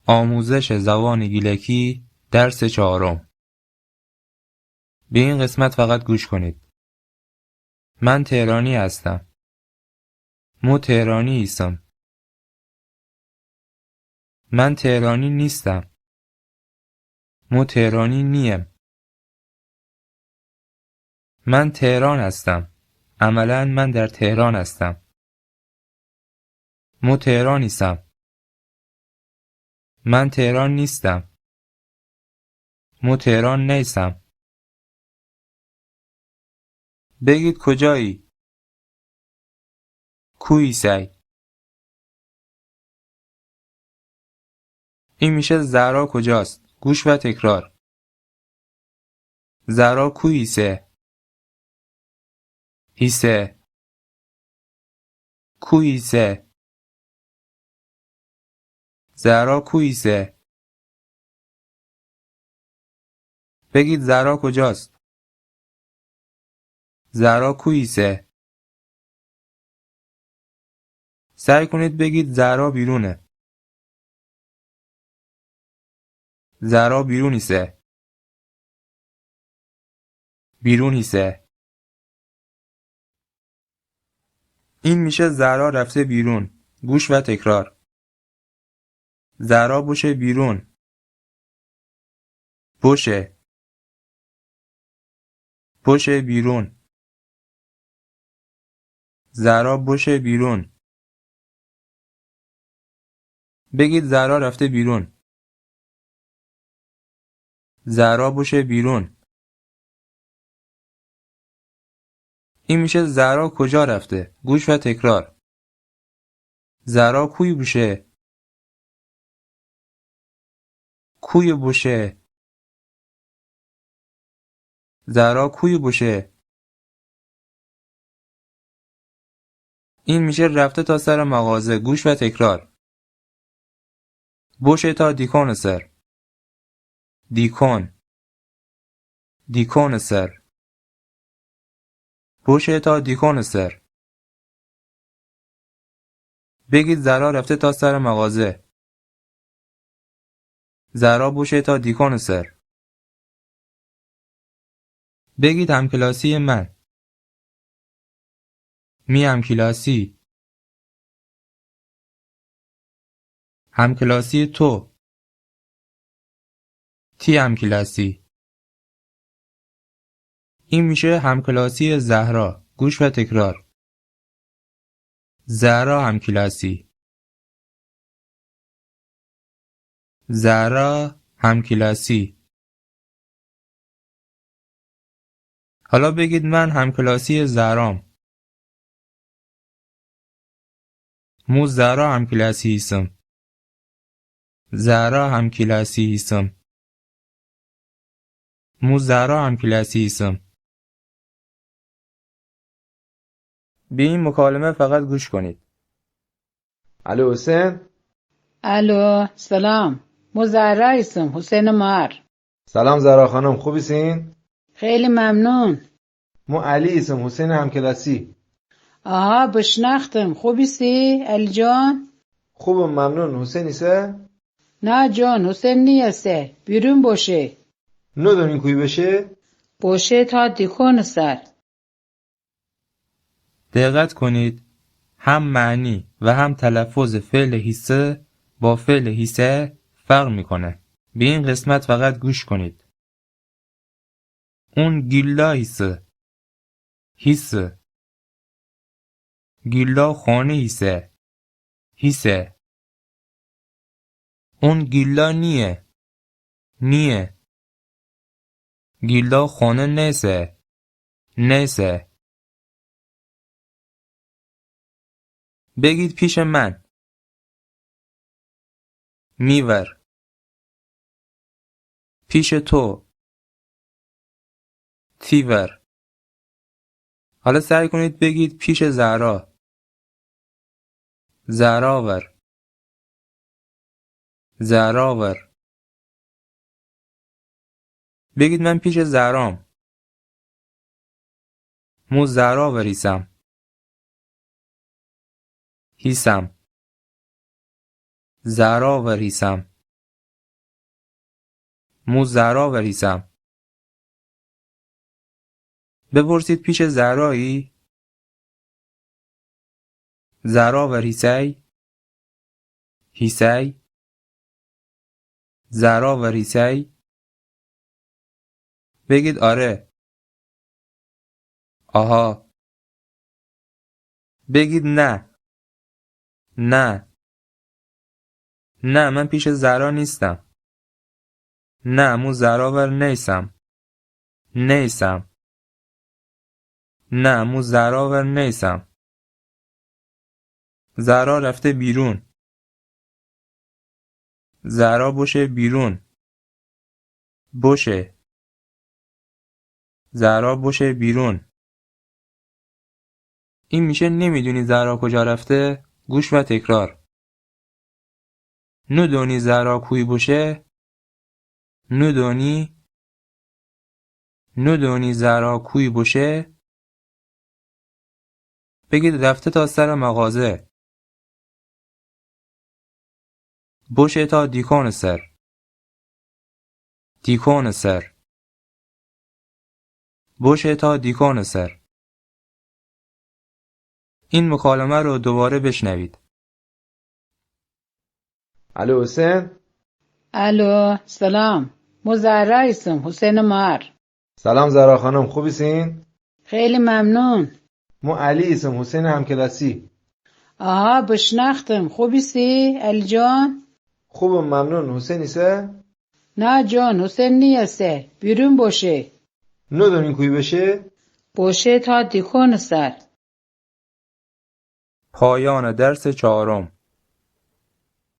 آموزش زبان گیلکی درس 4. به این قسمت فقط گوش کنید. من تهرانی هستم. مو تهرانی ایستم. من تهرانی نیستم. مو تهرانی نیم. من تهران هستم. عملاً من در تهران هستم. مو تهران نیستم. من تهران نیستم. مو تهران نیستم. بگید کجایی؟ کویسی. این میشه زهرا کجاست؟ گوش و تکرار. زهرا کویسه. هیسه. کویسه. زهرا کویسه. بگید زهرا کجاست؟ زهرا کویسه. سعی کنید بگید زهرا بیرونه. زهرا بیرونیسه. بیرونیسه. این میشه زهرا رفته بیرون. گوش و تکرار. زهرا بشه بیرون. بشه. بشه بیرون. زهرا بشه بیرون. بگید زهرا رفته بیرون. زهرا بشه بیرون. این میشه زهرا کجا رفته؟ گوش و تکرار. زهرا کوی بشه. کوی بشه. زهرا کوی بشه. این میشه رفته تا سر مغازه. گوش و تکرار. بشه تا دیکون سر. دیکون. دیکون سر. بشه تا دیکون سر. بگید زهرا رفته تا سر مغازه. زهرا بشه تا دیکون سر. بگید همکلاسی من. می همکلاسی. همکلاسی تو. تی همکلاسی. این میشه همکلاسی زهرا. گوش و تکرار. زهرا همکلاسی. زهرا همکلاسی. حالا بگید من همکلاسی زهرام. مو زهرا همکلاسی ایسم. زهرا همکلاسی ایسم. مو زهرا همکلاسی ایسم. به این مکالمه فقط گوش کنید. الو حسین. الو سلام. زهرا هستم. حسین مار. سلام زهرا خانم، خوبیسین؟ خیلی ممنون. مو علی اسم حسین همکلاسی. آها بشناختم. خوبیسی علی جان؟ خوبم ممنون. حسین ایسه؟ نه جان حسین نیسته. بیرون باشه. ندونین کوی بشه؟ باشه تا دیکون سر. دقت کنید. هم معنی و هم تلفظ فعل هیسه با فعل هیسه فرق میکنه. به این قسمت فقط گوش کنید. اون گیلا هیسه. هیسه. گیلا خانه هیسه. هیسه. اون گیلا نیه. نیه. گیلا خانه نیسه. نیسه. بگید پیش من. میور. پیش تو. تیور. حالا سعی کنید بگید پیش زهرا. زهراور. زهراور. بگید من پیش زهرام. مو زهراور ایسم. هیسم. زهراور هیسم. مو زهرا وریسم. بپرسید پیش زهرایی؟ زهرا وریسی؟ هیسی؟ زهرا وریسی؟ بگید آره. آها. بگید نه. نه. نه من پیش زهرا نیستم. نه مو زهراور نیسم. نیسم. نه مو زهراور نیسم. زهرا رفته بیرون. زهرا بشه بیرون. بشه. زهرا بشه بیرون. این میشه نمیدونی زهرا کجا رفته؟ گوش و تکرار. ندونی زهرا کوی بشه؟ ندونی؟ ندونی زهرا کوی بشه؟ بگید رفته تا سر مغازه. بشه تا دیکان سر. دیکان سر. بشه تا دیکان سر. این مکالمه رو دوباره بشنوید. الو حسین؟ الو سلام. مو زهرا هستم. حسین مار. سلام زهرا خانم خوبیسین؟ خیلی ممنون. مو علی اسم حسین همکلاسی. آها بشناختم. خوبیسی علی جان؟ خوبم ممنون. حسین ایسه؟ نه جان حسین نیسته. بیرون باشه. ندونین کوی بشه؟ باشه تا دیکون سر. پایان درس 4.